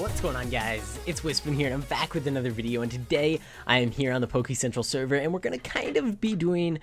What's going on, guys? It's Wispin here, and I'm back with another video, and today I am here on the Poke Central server, and we're going to kind of be doing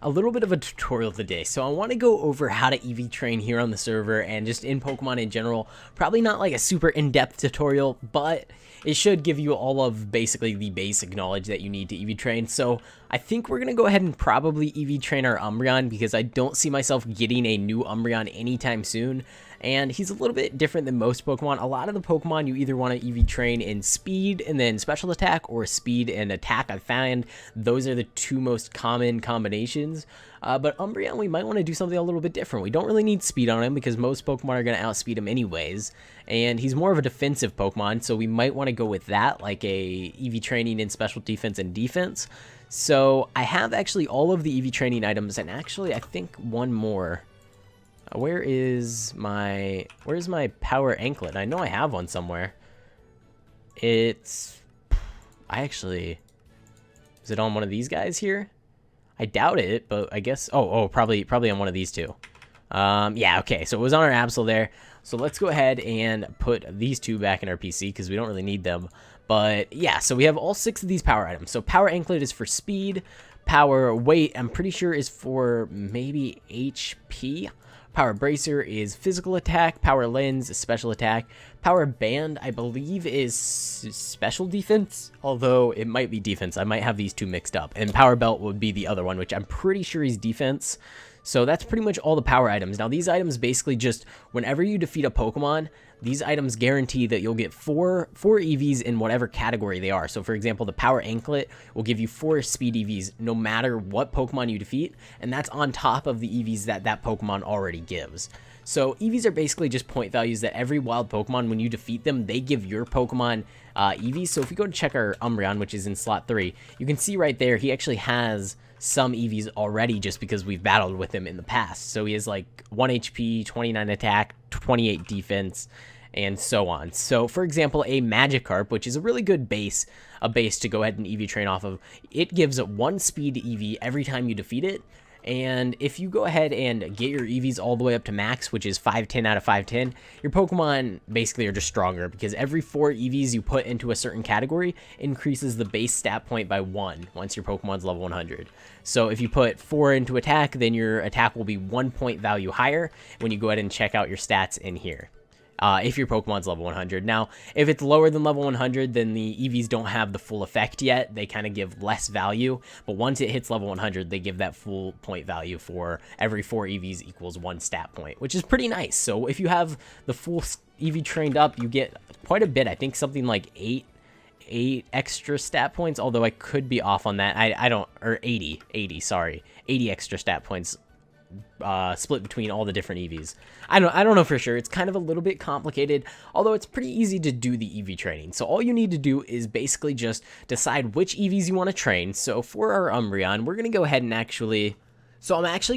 a little bit of a tutorial today. So I want to go over how to EV train here on the server and just in Pokemon in general. Probably not like a super in-depth tutorial, but it should give you all of basically the basic knowledge that you need to EV train. So I think we're going to go ahead and probably EV train our Umbreon because I don't see myself getting a new Umbreon anytime soon. And he's a little bit different than most Pokemon. A lot of the Pokemon you either want to EV train in speed and then special attack, or speed and attack. I found those are the two most common combinations. But Umbreon, we might want to do something a little bit different. We don't really need speed on him because most Pokemon are going to outspeed him anyways. And he's more of a defensive Pokemon, so we might want to go with that, like a EV training in special defense and defense. So I have actually all of the EV training items, and actually I think one more. Where's my power anklet? I know I have one somewhere. Is it on one of these guys here? I doubt it, but I guess, probably on one of these two. Yeah, okay, so it was on our Absol there. So let's go ahead and put these two back in our PC because we don't really need them. But yeah, so we have all 6 of these power items. So power anklet is for speed, power weight, I'm pretty sure is for maybe HP. Power Bracer is physical attack. Power Lens is special attack. Power Band, I believe, is special defense, although it might be defense. I might have these two mixed up. And Power Belt would be the other one, which I'm pretty sure is defense. So that's pretty much all the power items. Now, these items basically just, whenever you defeat a Pokemon, these items guarantee that you'll get four EVs in whatever category they are. So, for example, the Power Anklet will give you 4 speed EVs no matter what Pokemon you defeat, and that's on top of the EVs that Pokemon already gives. So, EVs are basically just point values that every wild Pokemon, when you defeat them, they give your Pokemon EVs. So, if we go to check our Umbreon, which is in slot 3, you can see right there, he actually has some EVs already just because we've battled with him in the past. So he has like 1 HP, 29 attack, 28 defense, and so on. So for example, a Magikarp, which is a really good base, to go ahead and EV train off of, it gives 1 speed EV every time you defeat it. And if you go ahead and get your EVs all the way up to max, which is 510 out of 510, your Pokemon basically are just stronger because every 4 EVs you put into a certain category increases the base stat point by 1 once your Pokemon's level 100. So if you put 4 into attack, then your attack will be 1 point value higher when you go ahead and check out your stats in here. If your Pokemon's level 100. Now, if it's lower than level 100, then the EVs don't have the full effect yet. They kind of give less value, but once it hits level 100, they give that full point value for every 4 EVs equals 1 stat point, which is pretty nice. So if you have the full EV trained up, you get quite a bit. I think something like 8 extra stat points, although I could be off on that. I don't, or 80 extra stat points split between all the different EVs. I don't know for sure. It's kind of a little bit complicated, although it's pretty easy to do the EV training. So all you need to do is basically just decide which EVs you want to train. So for our Umbreon, we're going to go ahead and I'm actually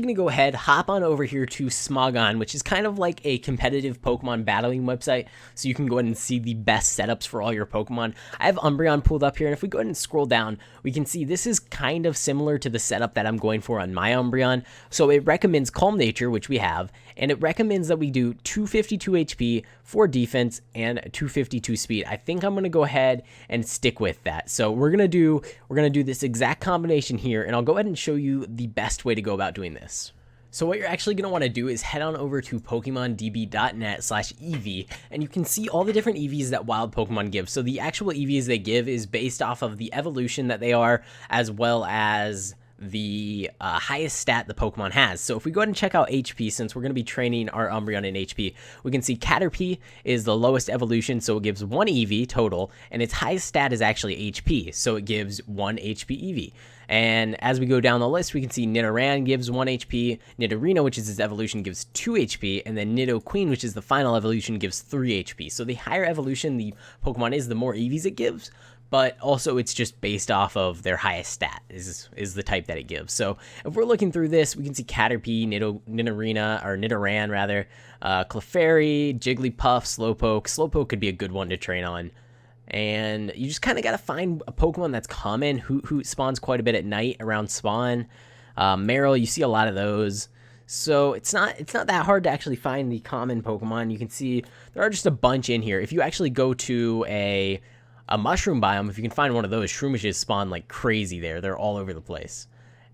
going to go ahead, hop on over here to Smogon, which is kind of like a competitive Pokemon battling website, so you can go ahead and see the best setups for all your Pokemon. I have Umbreon pulled up here, and if we go ahead and scroll down, we can see this is kind of similar to the setup that I'm going for on my Umbreon. So it recommends Calm Nature, which we have, and it recommends that we do 252 HP, 4 defense, and 252 speed. I think I'm going to go ahead and stick with that. So we're going to do this exact combination here, and I'll go ahead and show you the best way to go about doing this. So what you're actually going to want to do is head on over to PokemonDB.net/EV, and you can see all the different EVs that wild Pokemon give. So the actual EVs they give is based off of the evolution that they are, as well as the highest stat the Pokemon has. So if we go ahead and check out HP, since we're going to be training our Umbreon in HP, we can see Caterpie is the lowest evolution, so it gives 1 EV total, and its highest stat is actually HP, so it gives 1 HP EV. And as we go down the list, we can see Nidoran gives 1 HP, Nidorino, which is its evolution, gives 2 HP, and then Nidoqueen, which is the final evolution, gives 3 HP. So the higher evolution the Pokemon is, the more EVs it gives, but also it's just based off of their highest stat is the type that it gives. So if we're looking through this, we can see Caterpie, Nidoran rather, Clefairy, Jigglypuff, Slowpoke. Slowpoke could be a good one to train on. And you just kind of got to find a Pokemon that's common, who spawns quite a bit at night around spawn. Marill, you see a lot of those. So it's not that hard to actually find the common Pokemon. You can see there are just a bunch in here. If you actually go to a mushroom biome, if you can find one of those, Shroomishes spawn like crazy there. They're all over the place.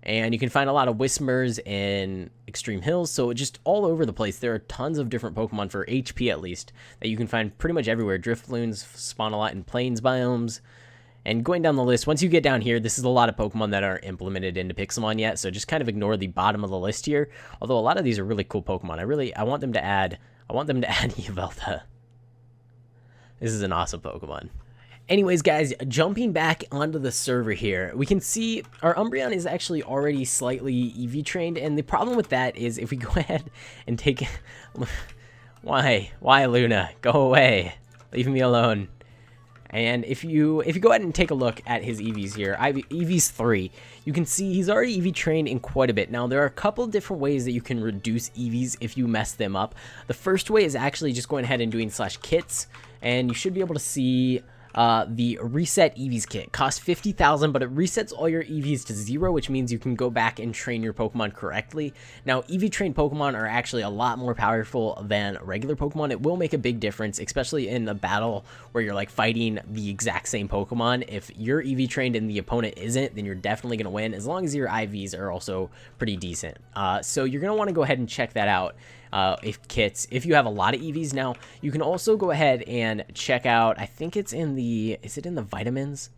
And you can find a lot of Whismers in Extreme Hills, so just all over the place. There are tons of different Pokemon for HP at least that you can find pretty much everywhere. Drifloons spawn a lot in plains biomes. And going down the list, once you get down here, this is a lot of Pokemon that aren't implemented into Pixelmon yet, so just kind of ignore the bottom of the list here. Although a lot of these are really cool Pokemon. I want them to add Yveltal. This is an awesome Pokemon. Anyways, guys, jumping back onto the server here, we can see our Umbreon is actually already slightly EV trained, and the problem with that is if we go ahead and take... Why, Luna? Go away. Leave me alone. And if you go ahead and take a look at his EVs here, EVs 3, you can see he's already EV trained in quite a bit. Now, there are a couple different ways that you can reduce EVs if you mess them up. The first way is actually just going ahead and doing /kits, and you should be able to see... the reset EVs kit costs 50,000, but it resets all your EVs to 0, which means you can go back and train your Pokemon correctly. Now, EV trained Pokemon are actually a lot more powerful than regular Pokemon. It will make a big difference, especially in a battle where you're like fighting the exact same Pokemon. If you're EV trained and the opponent isn't, then you're definitely going to win, as long as your IVs are also pretty decent. So you're going to want to go ahead and check that out. If you have a lot of EVs. Now, you can also go ahead and check out, I think it's in the, is it in the vitamins?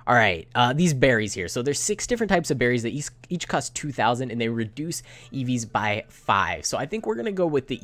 All right, these berries here. So there's 6 different types of berries that each cost 2,000, and they reduce EVs by 5. So I think we're going to go with the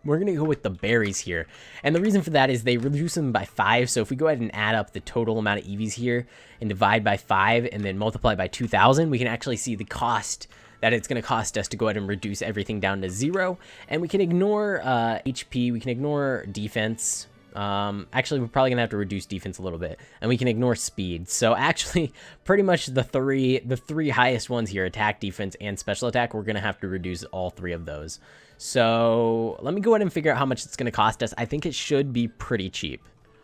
we're going to go with the berries here. And the reason for that is they reduce them by 5. So if we go ahead and add up the total amount of EVs here and divide by 5 and then multiply by 2,000, we can actually see the cost that it's going to cost us to go ahead and reduce everything down to 0. And we can ignore HP, we can ignore defense. Actually, we're probably going to have to reduce defense a little bit. And we can ignore speed. So actually, pretty much the three highest ones here, attack, defense, and special attack, we're going to have to reduce all 3 of those. So let me go ahead and figure out how much it's going to cost us. I think it should be pretty cheap.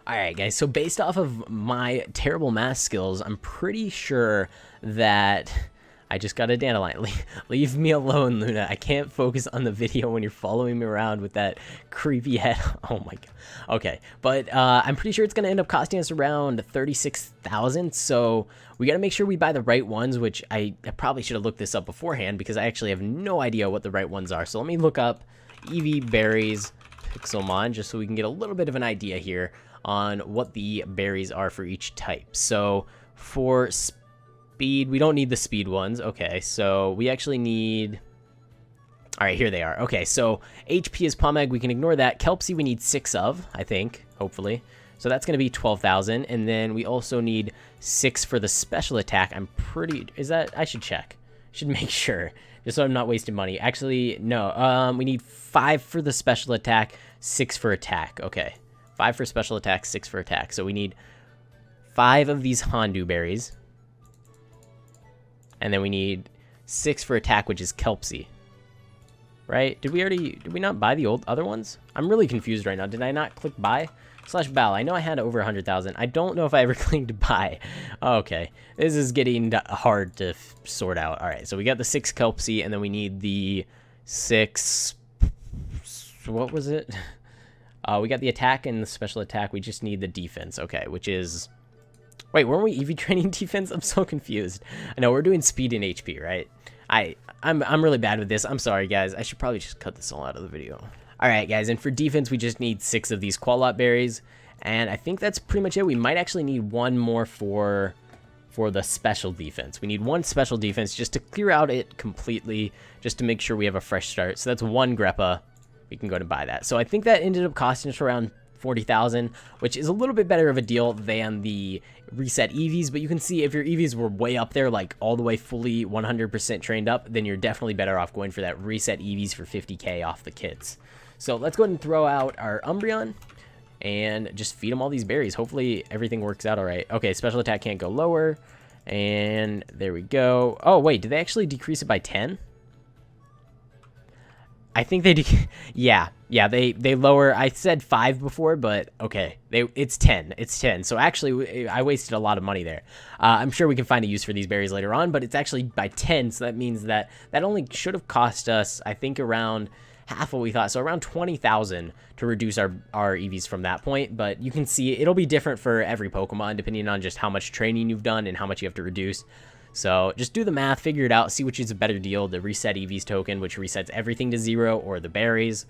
Alright guys, so based off of my terrible math skills, I'm pretty sure that... I just got a dandelion. Leave me alone, Luna. I can't focus on the video when you're following me around with that creepy head. Oh my god. Okay, but I'm pretty sure it's going to end up costing us around 36,000. So we got to make sure we buy the right ones, which I probably should have looked this up beforehand because I actually have no idea what the right ones are. So let me look up EV berries Pixelmon just so we can get a little bit of an idea here on what the berries are for each type. So for speed, we don't need the speed ones. Okay, so we actually need... All right, here they are. Okay, so HP is Palm Egg. We can ignore that. Kelpsy we need 6 of, I think, hopefully. So that's going to be 12,000. And then we also need 6 for the special attack. I'm pretty... Is that... I should check. Should make sure. Just so I'm not wasting money. Actually, no. We need 5 for the special attack, 6 for attack. Okay. 5 for special attack, 6 for attack. So we need 5 of these Hondu berries. And then we need 6 for attack, which is Kelpsy. Right? Did we not buy the other ones? I'm really confused right now. Did I not click buy? /Bal. I know I had over 100,000. I don't know if I ever clicked buy. Okay. This is getting hard to sort out. All right. So we got the 6 Kelpsy, and then we need the 6... What was it? We got the attack and the special attack. We just need the defense. Okay, which is... Wait, weren't we EV training defense? I'm so confused. I know we're doing speed and HP, right? I'm really bad with this. I'm sorry, guys. I should probably just cut this all out of the video. All right, guys. And for defense, we just need 6 of these Qualot berries, and I think that's pretty much it. We might actually need 1 more for the special defense. We need 1 special defense just to clear out it completely, just to make sure we have a fresh start. So that's 1 Greppa. We can go to buy that. So I think that ended up costing us around 40,000, which is a little bit better of a deal than the reset EVs, but you can see if your EVs were way up there, like all the way fully 100% trained up, then you're definitely better off going for that reset EVs for 50k off the kits. So let's go ahead and throw out our Umbreon and just feed him all these berries. Hopefully everything works out all right. Okay, special attack can't go lower, and there we go. Oh wait, did they actually decrease it by 10? I think they do. Yeah, they lower. I said 5 before, but okay, it's 10. It's 10. So actually, I wasted a lot of money there. I'm sure we can find a use for these berries later on, but it's actually by 10. So that means that only should have cost us, I think, around half what we thought. So around 20,000 to reduce our EVs from that point. But you can see it'll be different for every Pokemon depending on just how much training you've done and how much you have to reduce. So just do the math, figure it out, see which is a better deal, the reset EVs token, which resets everything to 0, or the berries.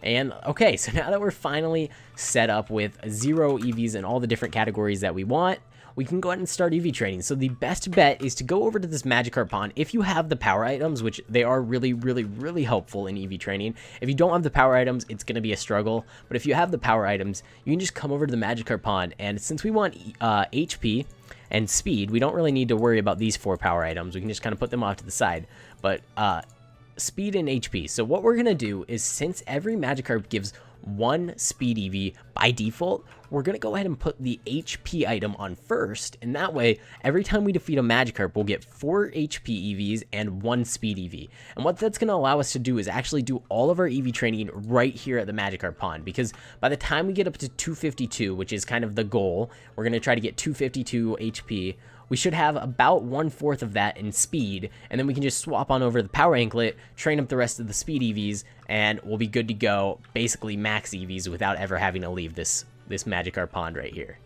And okay, so now that we're finally set up with 0 EVs in all the different categories that we want, we can go ahead and start EV training. So the best bet is to go over to this Magikarp pond if you have the power items, which they are really, really, really helpful in EV training. If you don't have the power items, it's going to be a struggle. But if you have the power items, you can just come over to the Magikarp pond. And since we want HP and speed, we don't really need to worry about these 4 power items. We can just kind of put them off to the side. But speed and HP. So what we're going to do is, since every Magikarp gives 1 speed EV by default, we're going to go ahead and put the HP item on first, and that way every time we defeat a Magikarp, we'll get 4 HP EVs and 1 speed EV. And what that's going to allow us to do is actually do all of our EV training right here at the Magikarp pond, because by the time we get up to 252, which is kind of the goal, we're going to try to get 252 HP, we should have about 1/4 of that in speed, and then we can just swap on over the power anklet, train up the rest of the speed EVs, and we'll be good to go, basically max EVs without ever having to leave this Magikarp pond right here.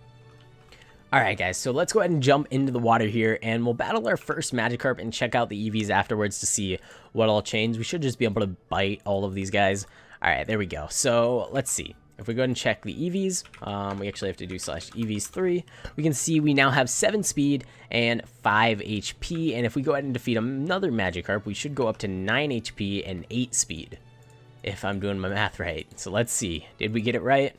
Alright guys, so let's go ahead and jump into the water here, and we'll battle our first Magikarp and check out the EVs afterwards to see what all changed. We should just be able to bite all of these guys. Alright, there we go. So let's see. If we go ahead and check the EVs, we actually have to do /EVs3. We can see we now have 7 speed and 5 HP. And if we go ahead and defeat another Magikarp, we should go up to 9 HP and 8 speed, if I'm doing my math right. So let's see. Did we get it right?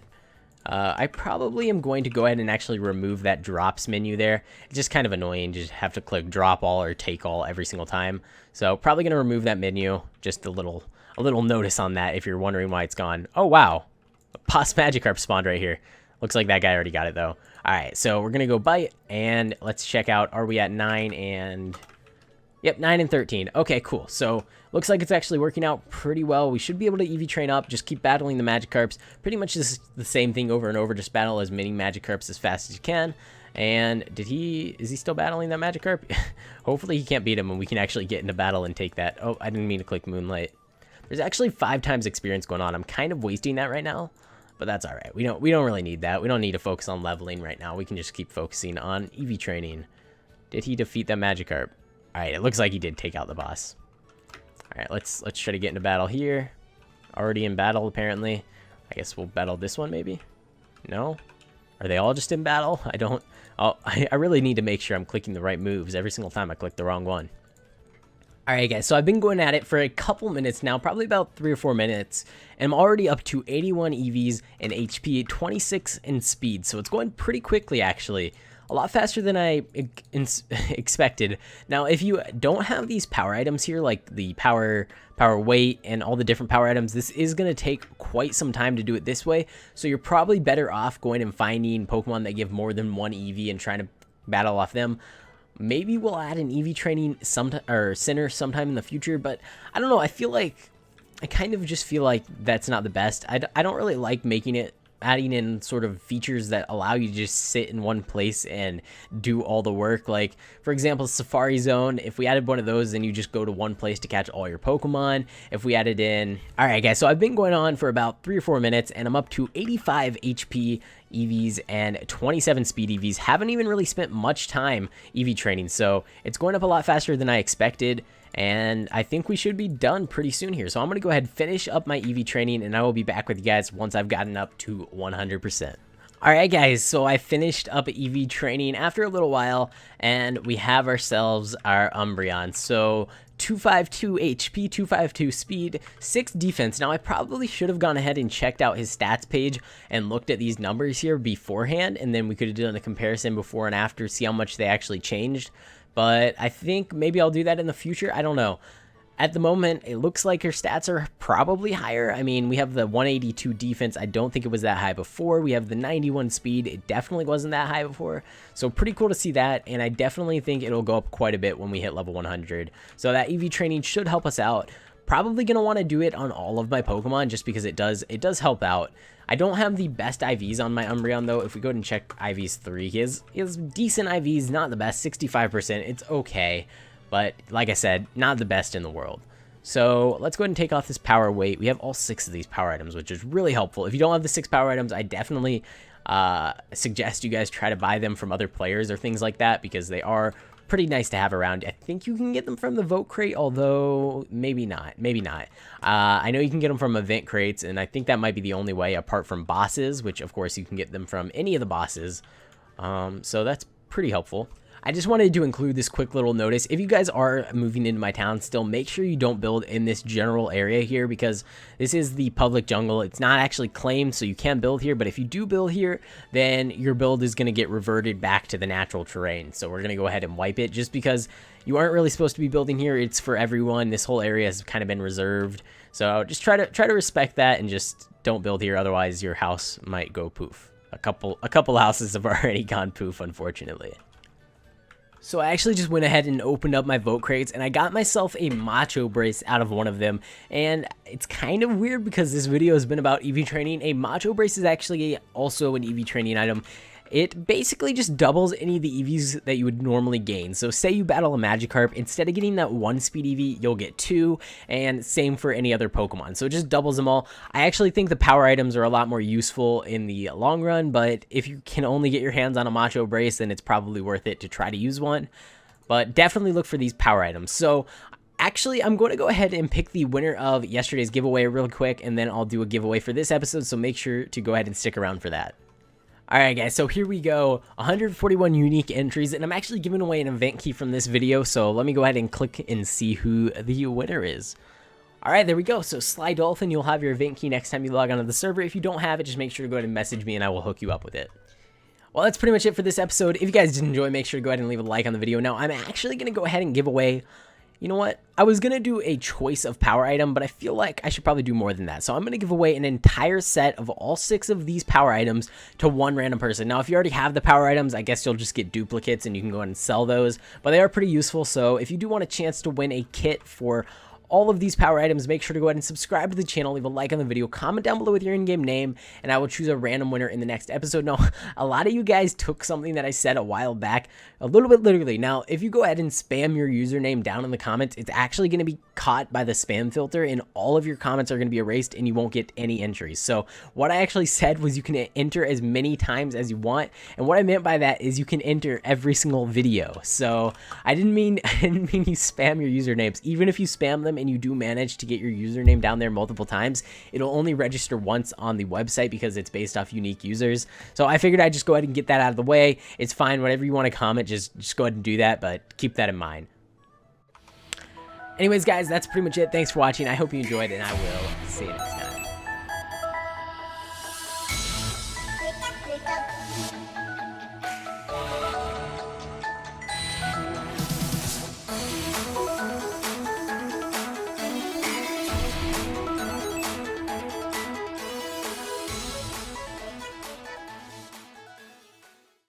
I probably am going to go ahead and actually remove that drops menu there. It's just kind of annoying to just have to click drop all or take all every single time. So probably going to remove that menu. Just a little notice on that if you're wondering why it's gone. Oh, wow. Boss Magikarp spawned right here. Looks like that guy already got it though. Alright, so we're gonna go bite, and let's check out, are we at 9 and... Yep, 9 and 13. Okay, cool. So, looks like it's actually working out pretty well. We should be able to EV train up, just keep battling the Magikarps. Pretty much this is the same thing over and over, just battle as many Magikarps as fast as you can. And is he still battling that Magikarp? Hopefully he can't beat him and we can actually get into battle and take that. Oh, I didn't mean to click Moonlight. There's actually 5 times experience going on. I'm kind of wasting that right now, but that's all right. We don't really need that. We don't need to focus on leveling right now. We can just keep focusing on EV training. Did he defeat that Magikarp? All right, it looks like he did take out the boss. All right, let's try to get into battle here. Already in battle apparently. I guess we'll battle this one maybe. No? Are they all just in battle? I really need to make sure I'm clicking the right moves every single time I click the wrong one. Alright guys, so I've been going at it for a couple minutes now, probably about 3 or 4 minutes, and I'm already up to 81 EVs and HP, 26 in speed, so it's going pretty quickly actually. A lot faster than I expected. Now, if you don't have these power items here, like the power weight and all the different power items, this is going to take quite some time to do it this way, so you're probably better off going and finding Pokemon that give more than 1 EV and trying to battle off them. Maybe we'll add an EV training center sometime in the future, but I don't know. I kind of just feel like that's not the best. I don't really like adding in sort of features that allow you to just sit in one place and do all the work. Like, for example, Safari Zone, if we added one of those, then you just go to one place to catch all your Pokemon. If we added in... Alright guys, so I've been going on for about 3 or 4 minutes, and I'm up to 85 HP EVs and 27 speed EVs. Haven't even really spent much time EV training, so it's going up a lot faster than I expected. And I think we should be done pretty soon here. So I'm going to go ahead and finish up my EV training, and I will be back with you guys once I've gotten up to 100%. Alright guys, so I finished up EV training after a little while, and we have ourselves our Umbreon. So 252 HP, 252 speed, 6 defense. Now I probably should have gone ahead and checked out his stats page and looked at these numbers here beforehand, and then we could have done a comparison before and after, see how much they actually changed. But I think maybe I'll do that in the future. I don't know. At the moment, it looks like her stats are probably higher. I mean, we have the 182 defense. I don't think it was that high before. We have the 91 speed. It definitely wasn't that high before. So pretty cool to see that. And I definitely think it'll go up quite a bit when we hit level 100. So that EV training should help us out. probably going to want to do it on all of my Pokemon just because it does help out. I don't have the best IVs on my Umbreon though. If we go ahead and check IVs 3, he has decent IVs, not the best, 65%. It's okay, but like I said, not the best in the world. So let's go ahead and take off this power weight. We have all 6 of these power items, which is really helpful. If you don't have the 6 power items, I definitely suggest you guys try to buy them from other players or things like that, because they are pretty nice to have around. I think you can get them from the vote crate, although maybe not. I know you can get them from event crates, and I think that might be the only way, apart from bosses, which of course you can get them from any of the bosses. So that's pretty helpful. I just wanted to include this quick little notice. If you guys are moving into my town still, make sure you don't build in this general area here, because this is the public jungle. It's not actually claimed, so you can build here, but if you do build here, then your build is going to get reverted back to the natural terrain. So we're going to go ahead and wipe it, just because you aren't really supposed to be building here. It's for everyone. This whole area has kind of been reserved. So just try to respect that and just don't build here, otherwise your house might go poof. A couple houses have already gone poof, unfortunately. So I actually just went ahead and opened up my vote crates, and I got myself a Macho Brace out of one of them. And it's kind of weird because this video has been about EV training. A Macho Brace is actually also an EV training item. It basically just doubles any of the EVs that you would normally gain. So say you battle a Magikarp, instead of getting that 1 speed EV, you'll get 2, and same for any other Pokemon. So it just doubles them all. I actually think the power items are a lot more useful in the long run, but if you can only get your hands on a Macho Brace, then it's probably worth it to try to use one. But definitely look for these power items. So actually, I'm going to go ahead and pick the winner of yesterday's giveaway real quick, and then I'll do a giveaway for this episode, so make sure to go ahead and stick around for that. Alright guys, so here we go, 141 unique entries, and I'm actually giving away an event key from this video, so let me go ahead and click and see who the winner is. Alright, there we go. So Sly Dolphin, you'll have your event key next time you log onto the server. If you don't have it, just make sure to go ahead and message me and I will hook you up with it. Well, that's pretty much it for this episode. If you guys did enjoy, make sure to go ahead and leave a like on the video. Now, I'm actually going to go ahead and give away... You know what? I was going to do a choice of power item, but I feel like I should probably do more than that. So I'm going to give away an entire set of all 6 of these power items to one random person. Now, if you already have the power items, I guess you'll just get duplicates and you can go ahead and sell those. But they are pretty useful. So if you do want a chance to win a kit for all of these power items, make sure to go ahead and subscribe to the channel, leave a like on the video, comment down below with your in-game name, and I will choose a random winner in the next episode. Now, a lot of you guys took something that I said a while back, a little bit literally. Now, if you go ahead and spam your username down in the comments, it's actually going to be caught by the spam filter, and all of your comments are going to be erased, and you won't get any entries. So what I actually said was you can enter as many times as you want, and what I meant by that is you can enter every single video. So I didn't mean you spam your usernames. Even if you spam them and you do manage to get your username down there multiple times, it'll only register once on the website because it's based off unique users. So I figured I'd just go ahead and get that out of the way. It's fine, whatever you want to comment, just go ahead and do that, but keep that in mind. Anyways guys, that's pretty much it. Thanks for watching. I hope you enjoyed, and I will see you next time.